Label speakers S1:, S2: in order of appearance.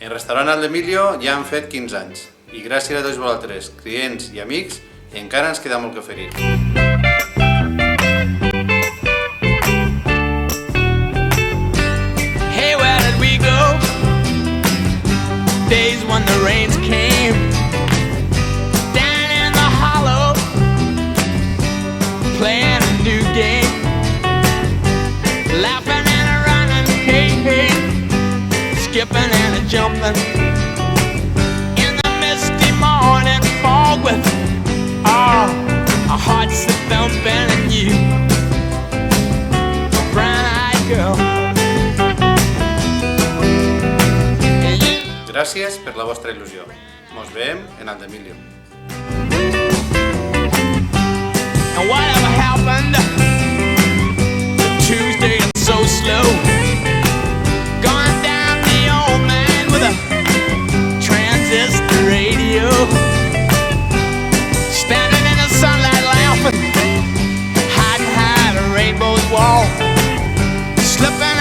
S1: En restaurant Al d'Emilio ja han fet 15 anys i gràcies a tots vosaltres, clients i amics, encara ens queda molt que oferir.
S2: Hey, where did we go? Days when the rains came down in the hollow, playing a new game, laughing and a running, hey, hey, skipping and a jumping in the misty morning fog with our hearts that thumping and you, a brown-eyed girl.
S1: Gràcies per la vostra il·lusió. Mos veiem en Al d'Emilio.
S2: And whatever happened Tuesday and so slow, going down the old man with a transistor radio, standing in the sunlight laughing, hiding behind a rainbow's wall, slipping